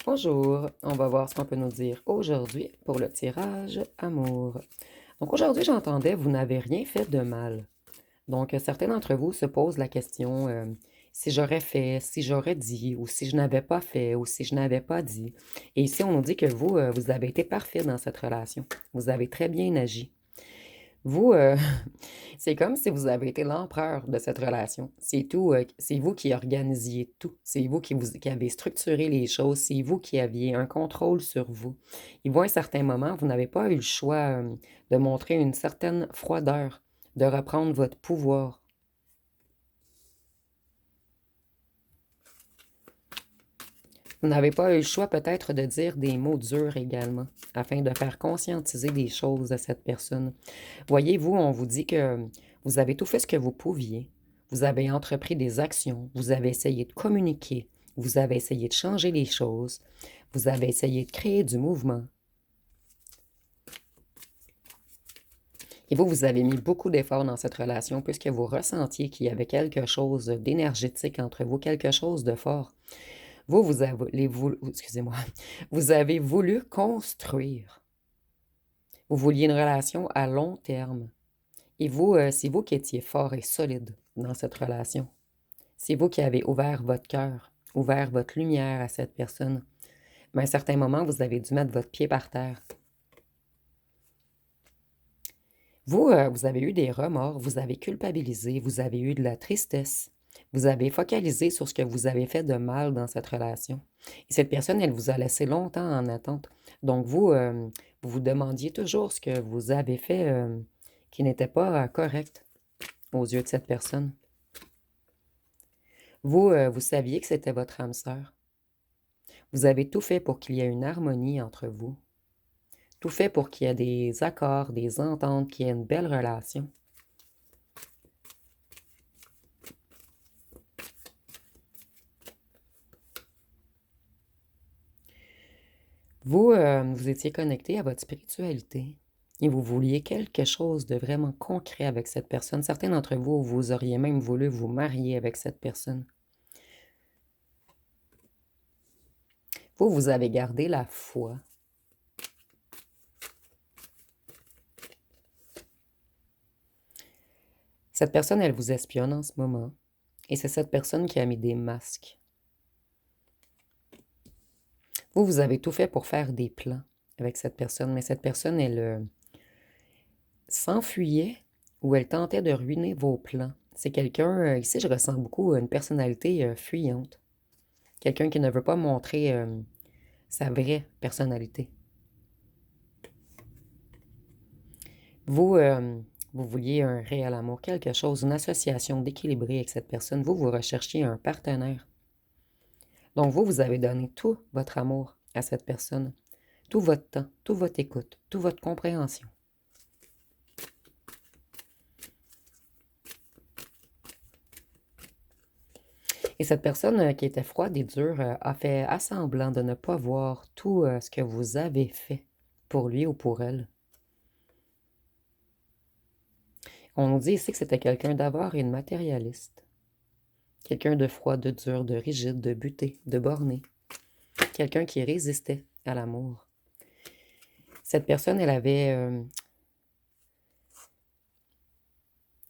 Bonjour, on va voir ce qu'on peut nous dire aujourd'hui pour le tirage amour. Donc aujourd'hui, j'entendais, vous n'avez rien fait de mal. Donc certains d'entre vous se posent la question si j'aurais fait, si j'aurais dit, ou si je n'avais pas fait, ou si je n'avais pas dit. Et ici, on nous dit que vous, vous avez été parfait dans cette relation. Vous avez très bien agi. Vous, c'est comme si vous avez été l'empereur de cette relation. C'est tout, c'est vous qui organisiez tout. C'est vous qui avez structuré les choses. C'est vous qui aviez un contrôle sur vous. Il voit à un certain moment, vous n'avez pas eu le choix, de montrer une certaine froideur, de reprendre votre pouvoir. Vous n'avez pas eu le choix peut-être de dire des mots durs également, afin de faire conscientiser des choses à cette personne. Voyez-vous, on vous dit que vous avez tout fait ce que vous pouviez. Vous avez entrepris des actions, vous avez essayé de communiquer, vous avez essayé de changer les choses, vous avez essayé de créer du mouvement. Et vous, vous avez mis beaucoup d'efforts dans cette relation puisque vous ressentiez qu'il y avait quelque chose d'énergétique entre vous, quelque chose de fort. Vous, excusez-moi, vous avez voulu construire. Vous vouliez une relation à long terme. Et vous, c'est vous qui étiez fort et solide dans cette relation. C'est vous qui avez ouvert votre cœur, ouvert votre lumière à cette personne. Mais à un certain moment, vous avez dû mettre votre pied par terre. Vous, vous avez eu des remords, vous avez culpabilisé, vous avez eu de la tristesse. Vous avez focalisé sur ce que vous avez fait de mal dans cette relation. Et cette personne, elle vous a laissé longtemps en attente. Donc vous, vous vous demandiez toujours ce que vous avez fait qui n'était pas correct aux yeux de cette personne. Vous, vous saviez que c'était votre âme sœur. Vous avez tout fait pour qu'il y ait une harmonie entre vous. Tout fait pour qu'il y ait des accords, des ententes, qu'il y ait une belle relation. Vous, vous étiez connecté à votre spiritualité et vous vouliez quelque chose de vraiment concret avec cette personne. Certains d'entre vous, vous auriez même voulu vous marier avec cette personne. Vous, vous avez gardé la foi. Cette personne, elle vous espionne en ce moment. Et c'est cette personne qui a mis des masques. Vous, vous avez tout fait pour faire des plans avec cette personne, mais cette personne, elle s'enfuyait ou elle tentait de ruiner vos plans. C'est quelqu'un, ici je ressens beaucoup une personnalité fuyante. Quelqu'un qui ne veut pas montrer sa vraie personnalité. Vous, vous vouliez un réel amour, quelque chose, une association d'équilibré avec cette personne. Vous, vous recherchiez un partenaire. Donc vous, vous avez donné tout votre amour à cette personne, tout votre temps, toute votre écoute, toute votre compréhension. Et cette personne qui était froide et dure a fait assemblant de ne pas voir tout ce que vous avez fait pour lui ou pour elle. On nous dit ici que c'était quelqu'un d'avare et de matérialiste. Quelqu'un de froid, de dur, de rigide, de buté, de borné. Quelqu'un qui résistait à l'amour. Cette personne, elle avait...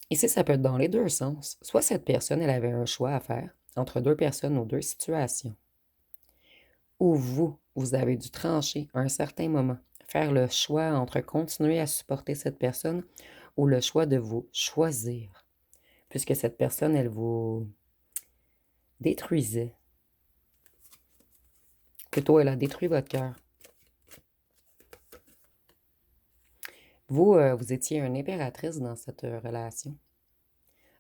Ici, ça peut être dans les deux sens. Soit cette personne, elle avait un choix à faire entre deux personnes ou deux situations. Ou vous, vous avez dû trancher à un certain moment, faire le choix entre continuer à supporter cette personne ou le choix de vous choisir. Puisque cette personne, elle vous détruisait. Plutôt, elle a détruit votre cœur. Vous, vous étiez une impératrice dans cette relation.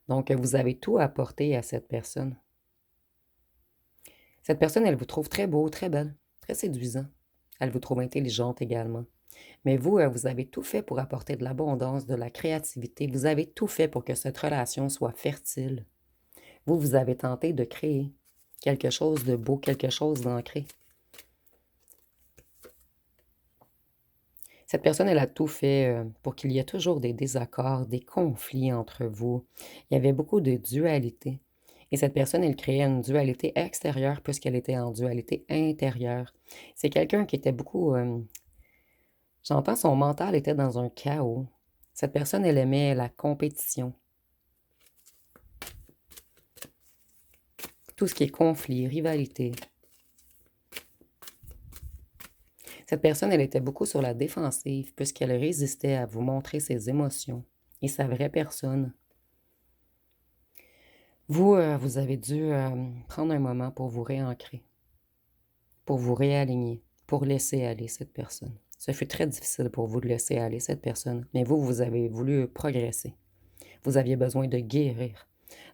Donc, vous avez tout apporté à cette personne. Cette personne, elle vous trouve très beau, très belle, très séduisant. Elle vous trouve intelligente également. Mais vous, vous avez tout fait pour apporter de l'abondance, de la créativité. Vous avez tout fait pour que cette relation soit fertile. Vous, vous avez tenté de créer quelque chose de beau, quelque chose d'ancré. Cette personne, elle a tout fait pour qu'il y ait toujours des désaccords, des conflits entre vous. Il y avait beaucoup de dualité. Et cette personne, elle créait une dualité extérieure puisqu'elle était en dualité intérieure. C'est quelqu'un qui était beaucoup... j'entends son mental était dans un chaos. Cette personne, elle aimait la compétition. Tout ce qui est conflit, rivalité. Cette personne, elle était beaucoup sur la défensive puisqu'elle résistait à vous montrer ses émotions et sa vraie personne. Vous, vous avez dû prendre un moment pour vous réancrer, pour vous réaligner, pour laisser aller cette personne. Ce fut très difficile pour vous de laisser aller cette personne, mais vous, vous avez voulu progresser. Vous aviez besoin de guérir.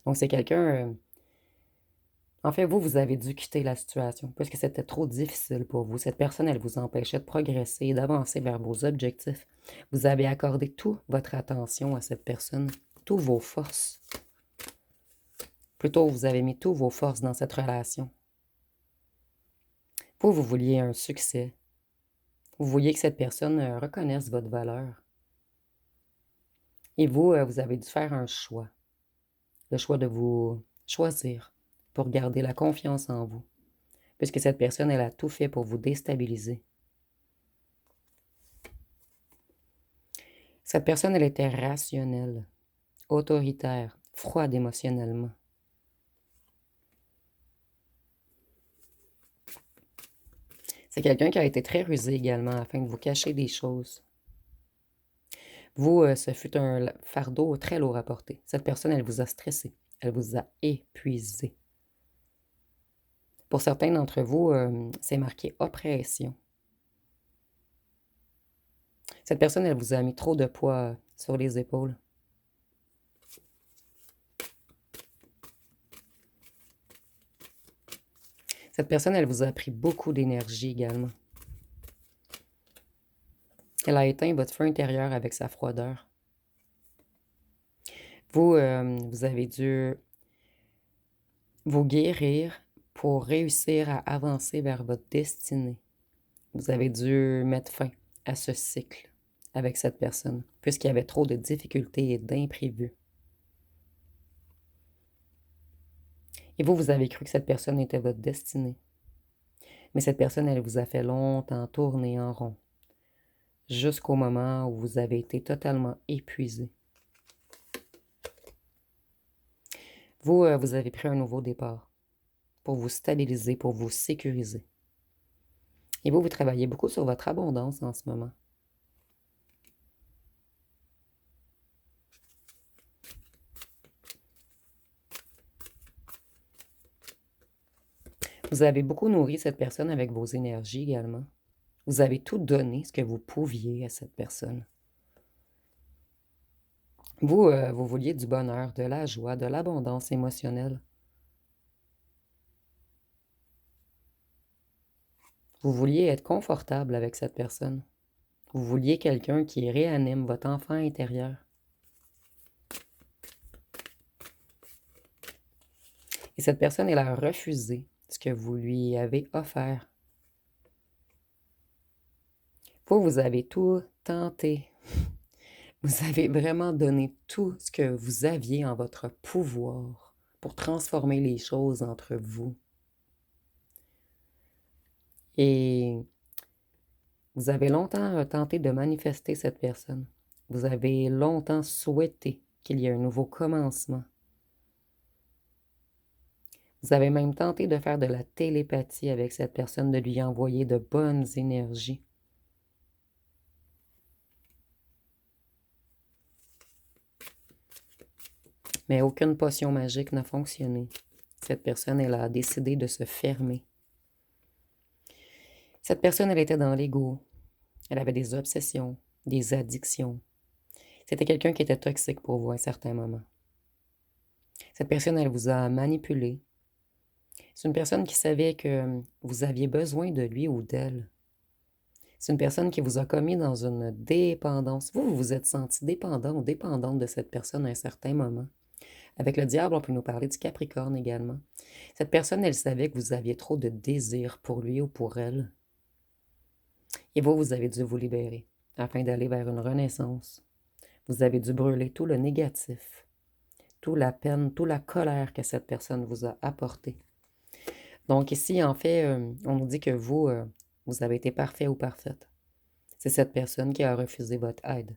Donc, c'est quelqu'un... en fait, vous, vous avez dû quitter la situation parce que c'était trop difficile pour vous. Cette personne, elle vous empêchait de progresser et d'avancer vers vos objectifs. Vous avez accordé toute votre attention à cette personne, toutes vos forces. Plutôt, vous avez mis toutes vos forces dans cette relation. Vous vouliez un succès. Vous vouliez que cette personne reconnaisse votre valeur. Et vous, vous avez dû faire un choix. Le choix de vous choisir pour garder la confiance en vous. Puisque cette personne, elle a tout fait pour vous déstabiliser. Cette personne, elle était rationnelle, autoritaire, froide émotionnellement. C'est quelqu'un qui a été très rusé également afin de vous cacher des choses. Vous, ce fut un fardeau très lourd à porter. Cette personne, elle vous a stressé. Elle vous a épuisé. Pour certains d'entre vous, c'est marqué oppression. Cette personne, elle vous a mis trop de poids sur les épaules. Cette personne, elle vous a pris beaucoup d'énergie également. Elle a éteint votre feu intérieur avec sa froideur. Vous, vous avez dû vous guérir pour réussir à avancer vers votre destinée. Vous avez dû mettre fin à ce cycle avec cette personne, puisqu'il y avait trop de difficultés et d'imprévus. Et vous, vous avez cru que cette personne était votre destinée. Mais cette personne, elle vous a fait longtemps tourner en rond, jusqu'au moment où vous avez été totalement épuisé. Vous, vous avez pris un nouveau départ pour vous stabiliser, pour vous sécuriser. Et vous, vous travaillez beaucoup sur votre abondance en ce moment. Vous avez beaucoup nourri cette personne avec vos énergies également. Vous avez tout donné ce que vous pouviez à cette personne. Vous, vous vouliez du bonheur, de la joie, de l'abondance émotionnelle. Vous vouliez être confortable avec cette personne. Vous vouliez quelqu'un qui réanime votre enfant intérieur. Et cette personne, elle a refusé ce que vous lui avez offert. Vous avez tout tenté. Vous avez vraiment donné tout ce que vous aviez en votre pouvoir pour transformer les choses entre vous. Et vous avez longtemps tenté de manifester cette personne. Vous avez longtemps souhaité qu'il y ait un nouveau commencement. Vous avez même tenté de faire de la télépathie avec cette personne, de lui envoyer de bonnes énergies. Mais aucune potion magique n'a fonctionné. Cette personne, elle a décidé de se fermer. Cette personne, elle était dans l'ego. Elle avait des obsessions, des addictions. C'était quelqu'un qui était toxique pour vous à un certain moment. Cette personne, elle vous a manipulé. C'est une personne qui savait que vous aviez besoin de lui ou d'elle. C'est une personne qui vous a commis dans une dépendance. Vous vous êtes senti dépendant ou dépendante de cette personne à un certain moment. Avec le diable, on peut nous parler du Capricorne également. Cette personne, elle savait que vous aviez trop de désir pour lui ou pour elle. Et vous, vous avez dû vous libérer afin d'aller vers une renaissance. Vous avez dû brûler tout le négatif, toute la peine, toute la colère que cette personne vous a apportée. Donc ici, en fait, on nous dit que vous, vous avez été parfait ou parfaite. C'est cette personne qui a refusé votre aide.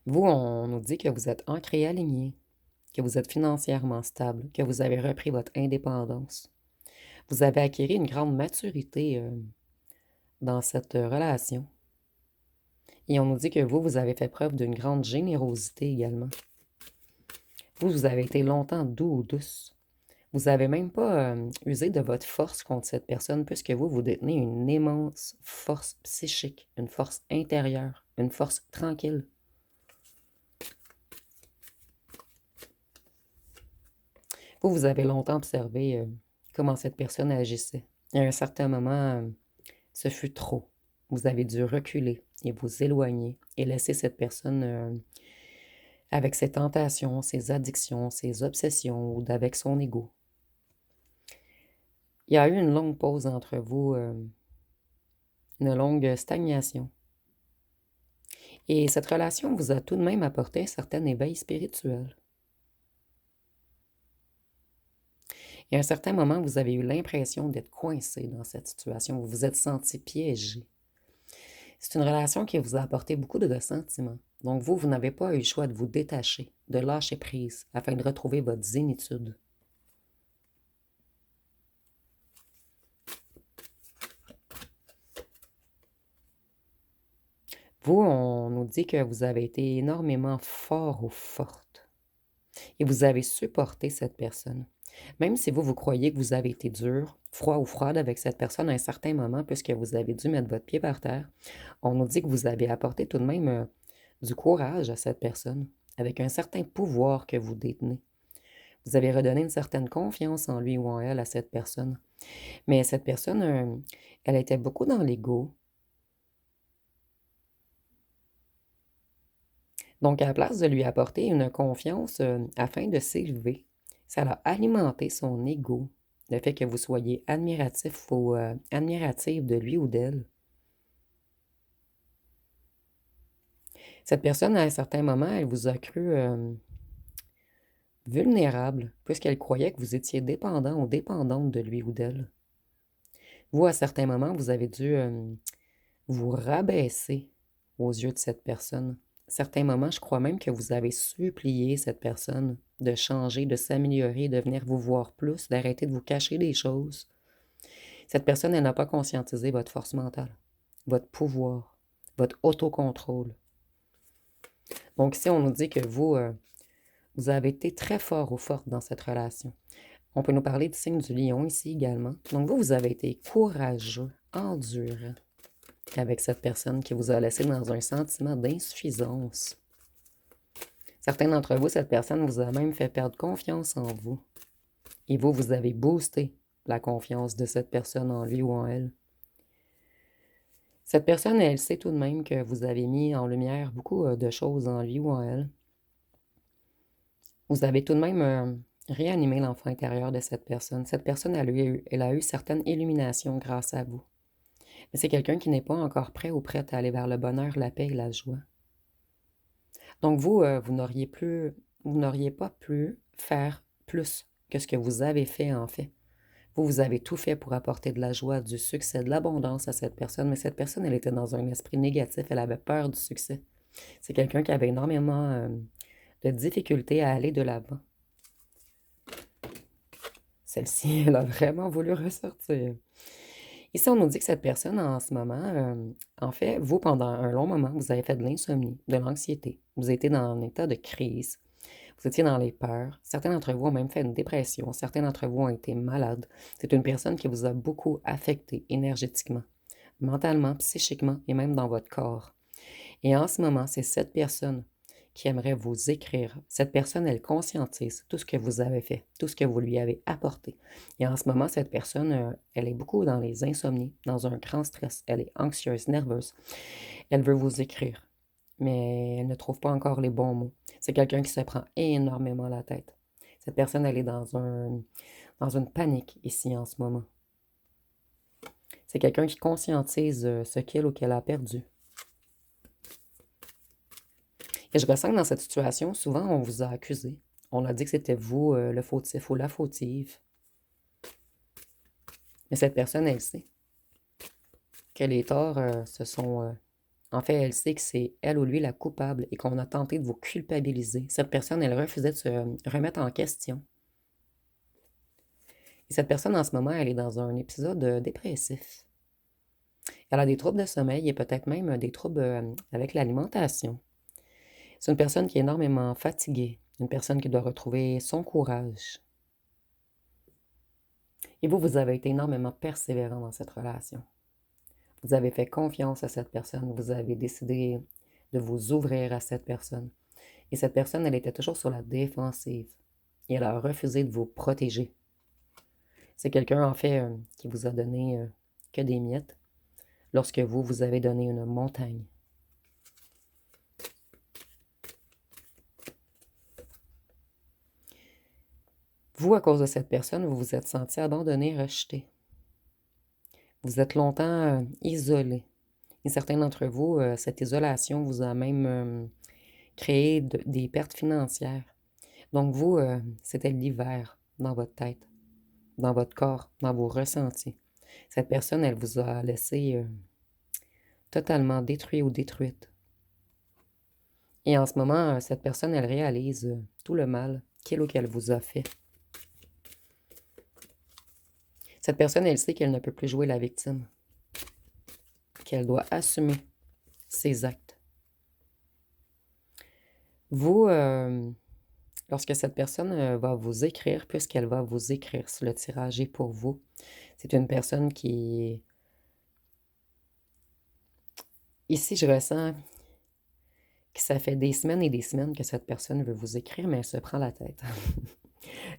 Vous, on nous dit que vous êtes ancré et aligné, que vous êtes financièrement stable, que vous avez repris votre indépendance. Vous avez acquis une grande maturité dans cette relation. Et on nous dit que vous, vous avez fait preuve d'une grande générosité également. Vous, vous avez été longtemps doux ou douce. Vous n'avez même pas usé de votre force contre cette personne, puisque vous, vous détenez une immense force psychique, une force intérieure, une force tranquille. Vous, vous avez longtemps observé comment cette personne agissait. Et à un certain moment, ce fut trop. Vous avez dû reculer et vous éloigner et laisser cette personne avec ses tentations, ses addictions, ses obsessions ou avec son ego. Il y a eu une longue pause entre vous, une longue stagnation. Et cette relation vous a tout de même apporté un certain éveil spirituel. Et à un certain moment, vous avez eu l'impression d'être coincé dans cette situation. Vous vous êtes senti piégé. C'est une relation qui vous a apporté beaucoup de ressentiment. Donc vous n'avez pas eu le choix de vous détacher, de lâcher prise, afin de retrouver votre zénitude. Vous, on nous dit que vous avez été énormément fort ou forte. Et vous avez supporté cette personne. Même si vous croyez que vous avez été dur, froid ou froide avec cette personne à un certain moment, puisque vous avez dû mettre votre pied par terre, on nous dit que vous avez apporté tout de même du courage à cette personne, avec un certain pouvoir que vous détenez. Vous avez redonné une certaine confiance en lui ou en elle à cette personne. Mais cette personne, elle était beaucoup dans l'ego. Donc, à la place de lui apporter une confiance afin de s'élever, ça a alimenté son ego, le fait que vous soyez admiratif ou admirative de lui ou d'elle. Cette personne, à un certain moment, elle vous a cru vulnérable, puisqu'elle croyait que vous étiez dépendant ou dépendante de lui ou d'elle. Vous, à certains moments, vous avez dû vous rabaisser aux yeux de cette personne. À certains moments, je crois même que vous avez supplié cette personne de changer, de s'améliorer, de venir vous voir plus, d'arrêter de vous cacher des choses. Cette personne, elle n'a pas conscientisé votre force mentale, votre pouvoir, votre autocontrôle. Donc ici, on nous dit que vous, vous avez été très fort ou forte dans cette relation. On peut nous parler du signe du lion ici également. Donc vous, vous avez été courageux, endurant avec cette personne qui vous a laissé dans un sentiment d'insuffisance. Certains d'entre vous, cette personne vous a même fait perdre confiance en vous. Et vous, vous avez boosté la confiance de cette personne en lui ou en elle. Cette personne, elle sait tout de même que vous avez mis en lumière beaucoup de choses en lui ou en elle. Vous avez tout de même réanimé l'enfant intérieur de cette personne. Cette personne, elle a eu certaines illuminations grâce à vous. Mais c'est quelqu'un qui n'est pas encore prêt ou prête à aller vers le bonheur, la paix et la joie. Donc vous, vous n'auriez pas pu faire plus que ce que vous avez fait en fait. Vous, vous avez tout fait pour apporter de la joie, du succès, de l'abondance à cette personne, mais cette personne, elle était dans un esprit négatif, elle avait peur du succès. C'est quelqu'un qui avait énormément de difficultés à aller de l'avant. Celle-ci, elle a vraiment voulu ressortir. Ici, on nous dit que cette personne, en ce moment, en fait, vous, pendant un long moment, vous avez fait de l'insomnie, de l'anxiété. Vous étiez dans un état de crise. Vous étiez dans les peurs. Certains d'entre vous ont même fait une dépression. Certains d'entre vous ont été malades. C'est une personne qui vous a beaucoup affecté énergétiquement, mentalement, psychiquement et même dans votre corps. Et en ce moment, c'est cette personne qui aimerait vous écrire. Cette personne, elle conscientise tout ce que vous avez fait, tout ce que vous lui avez apporté. Et en ce moment, cette personne, elle est beaucoup dans les insomnies, dans un grand stress. Elle est anxieuse, nerveuse. Elle veut vous écrire, mais elle ne trouve pas encore les bons mots. C'est quelqu'un qui se prend énormément la tête. Cette personne, elle est dans une panique ici en ce moment. C'est quelqu'un qui conscientise ce qu'il ou qu'elle a perdu. Et je ressens que dans cette situation, souvent, on vous a accusé. On a dit que c'était vous le fautif ou la fautive. Mais cette personne, elle sait que les torts se sont... en fait, elle sait que c'est elle ou lui la coupable et qu'on a tenté de vous culpabiliser. Cette personne, elle refusait de se remettre en question. Et cette personne, en ce moment, elle est dans un épisode dépressif. Elle a des troubles de sommeil et peut-être même des troubles avec l'alimentation. C'est une personne qui est énormément fatiguée, une personne qui doit retrouver son courage. Et vous, vous avez été énormément persévérant dans cette relation. Vous avez fait confiance à cette personne, vous avez décidé de vous ouvrir à cette personne. Et cette personne, elle était toujours sur la défensive. Et elle a refusé de vous protéger. C'est quelqu'un, en fait, qui vous a donné que des miettes, lorsque vous, vous avez donné une montagne. Vous, à cause de cette personne, vous vous êtes senti abandonné, rejeté. Vous êtes longtemps isolé. Et certains d'entre vous, cette isolation vous a même créé des pertes financières. Donc vous, c'était l'hiver dans votre tête, dans votre corps, dans vos ressentis. Cette personne, elle vous a laissé totalement détruit ou détruite. Et en ce moment, cette personne, elle réalise tout le mal qu'il ou qu'elle vous a fait. Cette personne, elle sait qu'elle ne peut plus jouer la victime, qu'elle doit assumer ses actes. Vous, lorsque cette personne va vous écrire, puisqu'elle va vous écrire, si le tirage est pour vous, c'est une personne qui... Ici, je ressens que ça fait des semaines et des semaines que cette personne veut vous écrire, mais elle se prend la tête.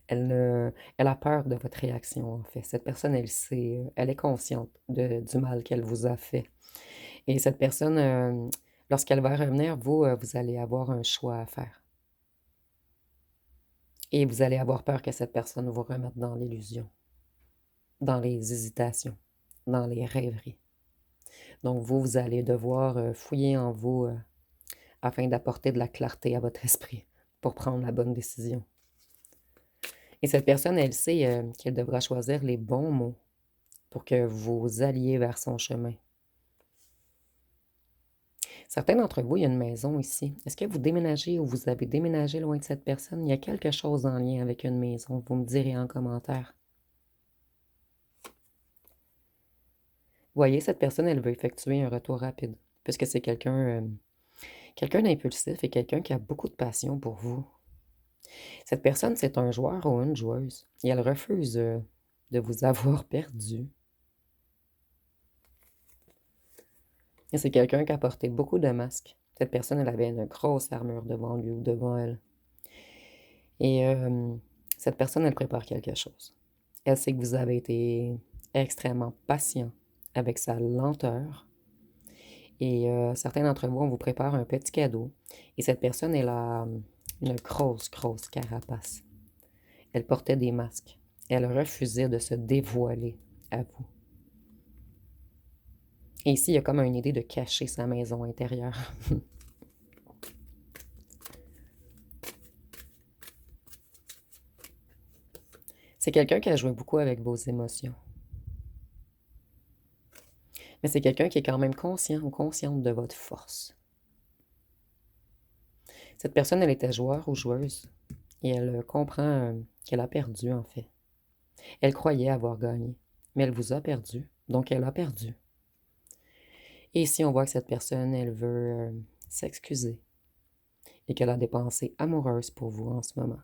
Elle a peur de votre réaction, en fait. Cette personne, elle sait, elle est consciente du mal qu'elle vous a fait. Et cette personne, lorsqu'elle va revenir, vous, vous allez avoir un choix à faire. Et vous allez avoir peur que cette personne vous remette dans l'illusion, dans les hésitations, dans les rêveries. Donc vous, vous allez devoir fouiller en vous afin d'apporter de la clarté à votre esprit pour prendre la bonne décision. Et cette personne, elle sait qu'elle devra choisir les bons mots pour que vous alliez vers son chemin. Certains d'entre vous, il y a une maison ici. Est-ce que vous déménagez ou vous avez déménagé loin de cette personne? Il y a quelque chose en lien avec une maison. Vous me direz en commentaire. Vous voyez, cette personne, elle veut effectuer un retour rapide, puisque c'est quelqu'un d'impulsif et quelqu'un qui a beaucoup de passion pour vous. Cette personne, c'est un joueur ou une joueuse, et elle refuse de vous avoir perdu. Et c'est quelqu'un qui a porté beaucoup de masques. Cette personne, elle avait une grosse armure devant lui ou devant elle. Et cette personne, elle prépare quelque chose. Elle sait que vous avez été extrêmement patient avec sa lenteur. Et certains d'entre vous, on vous prépare un petit cadeau. Et cette personne, elle a une grosse, grosse carapace. Elle portait des masques. Elle refusait de se dévoiler à vous. Et ici, il y a comme une idée de cacher sa maison intérieure. C'est quelqu'un qui a joué beaucoup avec vos émotions. Mais c'est quelqu'un qui est quand même conscient ou consciente de votre force. Cette personne, elle était joueur ou joueuse. Et elle comprend qu'elle a perdu, en fait. Elle croyait avoir gagné. Mais elle vous a perdu. Donc, elle a perdu. Et ici, on voit que cette personne, elle veut s'excuser. Et qu'elle a des pensées amoureuses pour vous en ce moment.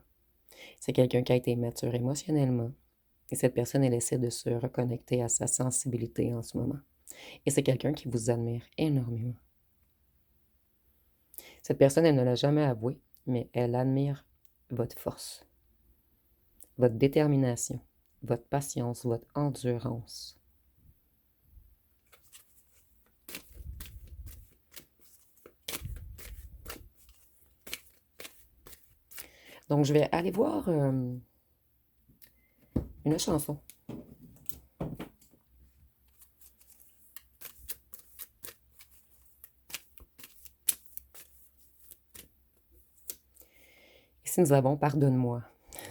C'est quelqu'un qui a été mature émotionnellement. Et cette personne, elle essaie de se reconnecter à sa sensibilité en ce moment. Et c'est quelqu'un qui vous admire énormément. Cette personne, elle ne l'a jamais avoué, mais elle admire votre force, votre détermination, votre patience, votre endurance. Donc, je vais aller voir une chanson. Ici, nous avons pardonne-moi.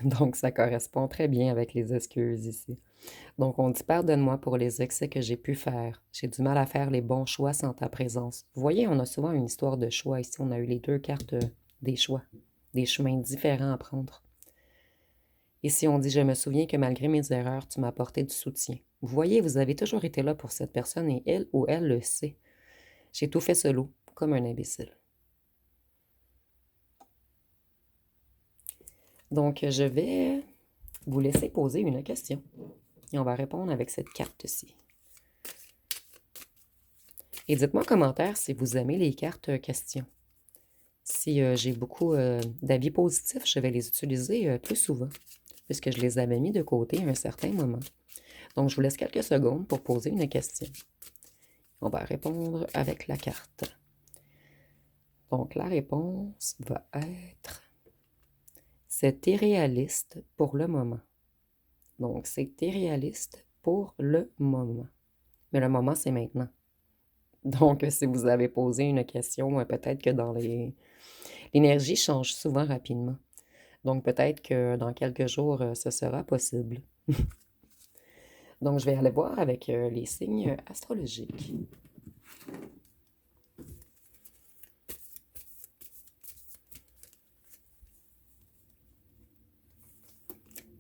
Donc, ça correspond très bien avec les excuses ici. Donc, on dit pardonne-moi pour les excès que j'ai pu faire. J'ai du mal à faire les bons choix sans ta présence. Vous voyez, on a souvent une histoire de choix ici. On a eu les deux cartes des choix, des chemins différents à prendre. Ici, on dit je me souviens que malgré mes erreurs, tu m'as apporté du soutien. Vous voyez, vous avez toujours été là pour cette personne et elle ou elle le sait. J'ai tout fait solo, comme un imbécile. Donc, je vais vous laisser poser une question. Et on va répondre avec cette carte-ci. Et dites-moi en commentaire si vous aimez les cartes questions. Si j'ai beaucoup d'avis positifs, je vais les utiliser plus souvent, puisque je les avais mis de côté à un certain moment. Donc, je vous laisse quelques secondes pour poser une question. On va répondre avec la carte. Donc, la réponse va être « C'est irréaliste pour le moment ». Donc, c'est irréaliste pour le moment. Mais le moment, c'est maintenant. Donc, si vous avez posé une question, peut-être que dans l'énergie change souvent rapidement. Donc, peut-être que dans quelques jours, ce sera possible. Donc, je vais aller voir avec les signes astrologiques.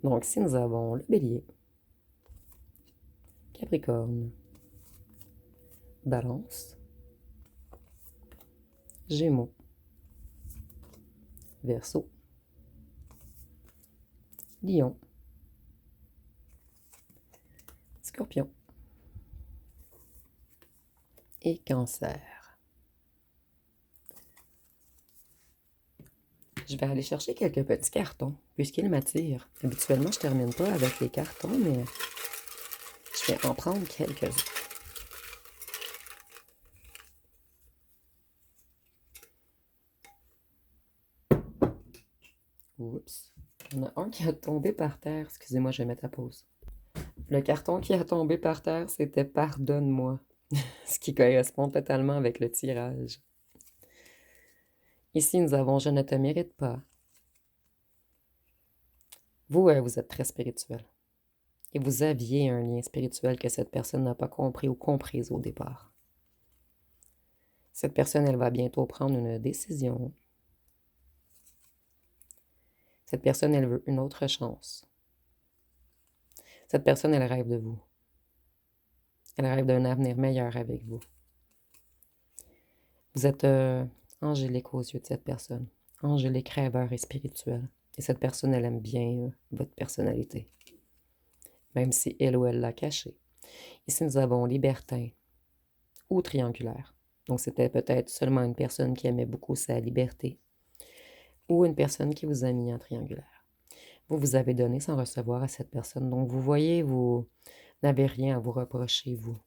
Donc, si nous avons le Bélier, Capricorne, Balance, Gémeaux, Verseau, Lion, Scorpion et Cancer. Je vais aller chercher quelques petits cartons, puisqu'ils m'attirent. Habituellement, je ne termine pas avec les cartons, mais je vais en prendre quelques-uns. Oups. Il y en a un qui a tombé par terre. Excusez-moi, je vais mettre à pause. Le carton qui a tombé par terre, c'était pardonne-moi. Ce qui correspond totalement avec le tirage. Ici, nous avons je ne te mérite pas. Vous, vous êtes très spirituel. Et vous aviez un lien spirituel que cette personne n'a pas compris ou comprise au départ. Cette personne, elle va bientôt prendre une décision. Cette personne, elle veut une autre chance. Cette personne, elle rêve de vous. Elle rêve d'un avenir meilleur avec vous. Vous êtes angélique aux yeux de cette personne. Angélique, rêveur et spirituel. Et cette personne, elle aime bien votre personnalité. Même si elle ou elle l'a caché. Ici, nous avons libertin ou triangulaire. Donc, c'était peut-être seulement une personne qui aimait beaucoup sa liberté ou une personne qui vous a mis en triangulaire. Vous avez donné sans recevoir à cette personne. Donc, vous voyez, vous n'avez rien à vous reprocher, vous.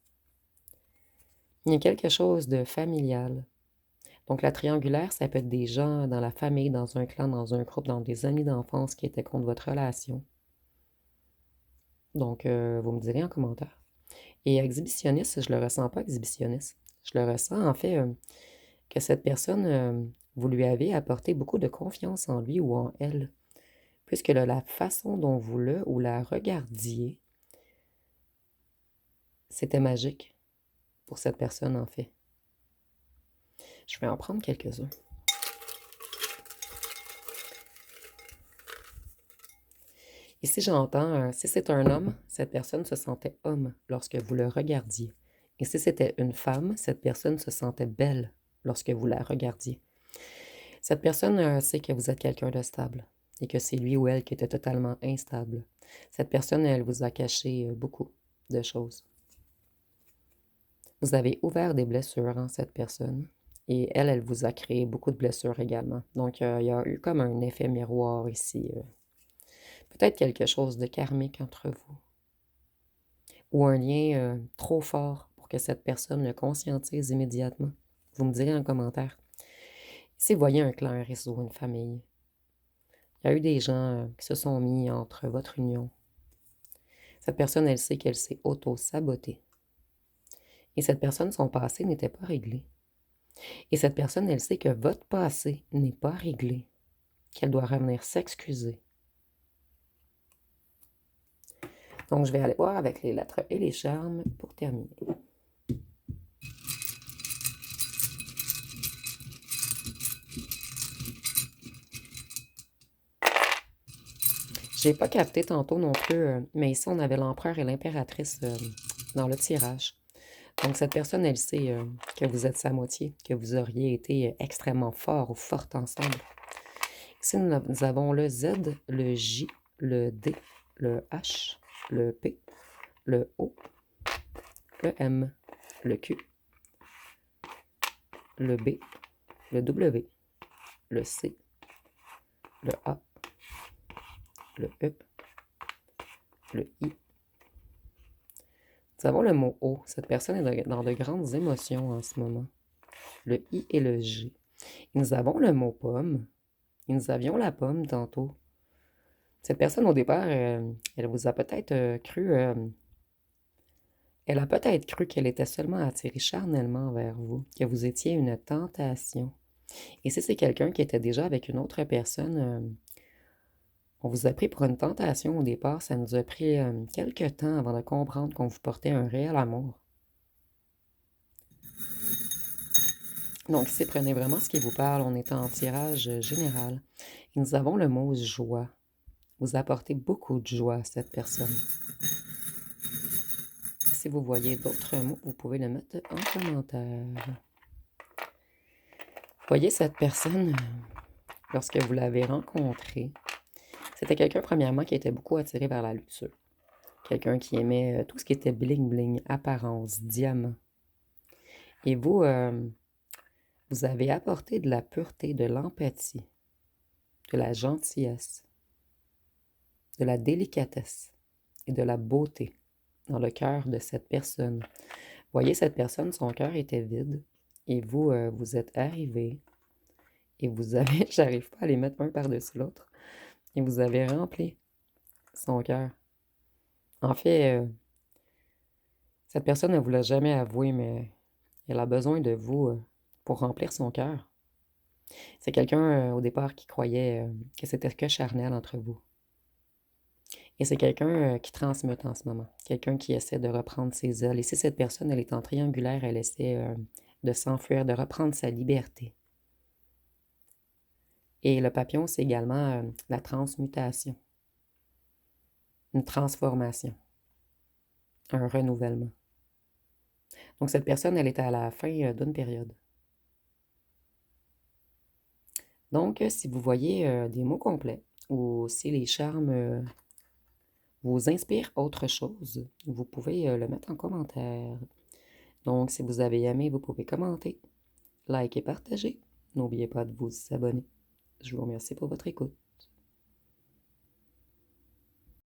Il y a quelque chose de familial. Donc, la triangulaire, ça peut être des gens dans la famille, dans un clan, dans un groupe, dans des amis d'enfance qui étaient contre votre relation. Donc, vous me direz en commentaire. Et exhibitionniste, je le ressens pas exhibitionniste. Je le ressens, en fait, que cette personne, vous lui avez apporté beaucoup de confiance en lui ou en elle. Puisque la façon dont vous le ou la regardiez, c'était magique pour cette personne, en fait. Je vais en prendre quelques-uns. Ici, j'entends, si c'est un homme, cette personne se sentait homme lorsque vous le regardiez. Et si c'était une femme, cette personne se sentait belle lorsque vous la regardiez. Cette personne sait que vous êtes quelqu'un de stable et que c'est lui ou elle qui était totalement instable. Cette personne, elle vous a caché beaucoup de choses. Vous avez ouvert des blessures en cette personne et elle, elle vous a créé beaucoup de blessures également. Donc, il y a eu comme un effet miroir ici. Peut-être quelque chose de karmique entre vous. Ou un lien trop fort pour que cette personne le conscientise immédiatement. Vous me direz en commentaire. Si vous voyez un clan, un réseau, une famille, il y a eu des gens qui se sont mis entre votre union. Cette personne, elle sait qu'elle s'est auto-sabotée. Et cette personne, son passé n'était pas réglé. Et cette personne, elle sait que votre passé n'est pas réglé. qu'elle doit revenir s'excuser. Donc, je vais aller voir avec les lettres et les charmes pour terminer. J'ai pas capté tantôt non plus, mais ici, on avait l'empereur et l'impératrice dans le tirage. Donc, cette personne, elle sait que vous êtes sa moitié, que vous auriez été extrêmement fort ou forte ensemble. Ici, nous avons le Z, le J, le D, le H, le P, le O, le M, le Q, le B, le W, le C, le A, le E, le I. Nous avons le mot O. Cette personne est dans de grandes émotions en ce moment. Le I et le G. Et nous avons le mot pomme. Et nous avions la pomme tantôt. Cette personne, au départ, elle vous a peut-être cru... elle a peut-être cru qu'elle était seulement attirée charnellement vers vous, que vous étiez une tentation. Et si c'est quelqu'un qui était déjà avec une autre personne, on vous a pris pour une tentation au départ. Ça nous a pris quelques temps avant de comprendre qu'on vous portait un réel amour. Donc ici, prenez vraiment ce qui vous parle. On est en tirage général. Et nous avons le mot joie. Vous apportez beaucoup de joie à cette personne. Et si vous voyez d'autres mots, vous pouvez le mettre en commentaire. Voyez cette personne, lorsque vous l'avez rencontrée, c'était quelqu'un, premièrement, qui était beaucoup attiré vers la luxure. Quelqu'un qui aimait tout ce qui était bling-bling, apparence, diamant. Et vous, vous avez apporté de la pureté, de l'empathie, de la gentillesse, de la délicatesse et de la beauté dans le cœur de cette personne. Voyez, cette personne, son cœur était vide et vous, vous êtes arrivé et vous avez, j'arrive pas à les mettre un par-dessus l'autre, et vous avez rempli son cœur. En fait, cette personne ne vous l'a jamais avoué, mais elle a besoin de vous pour remplir son cœur. C'est quelqu'un au départ qui croyait que c'était que charnel entre vous. Et c'est quelqu'un qui transmute en ce moment. Quelqu'un qui essaie de reprendre ses ailes. Et si cette personne, elle est en triangulaire, elle essaie de s'enfuir, de reprendre sa liberté. Et le papillon, c'est également la transmutation. Une transformation. Un renouvellement. Donc cette personne, elle est à la fin d'une période. Donc, si vous voyez des mots complets, ou si les charmes vous inspirent autre chose, vous pouvez le mettre en commentaire. Donc, si vous avez aimé, vous pouvez commenter, liker et partager. N'oubliez pas de vous abonner. Je vous remercie pour votre écoute.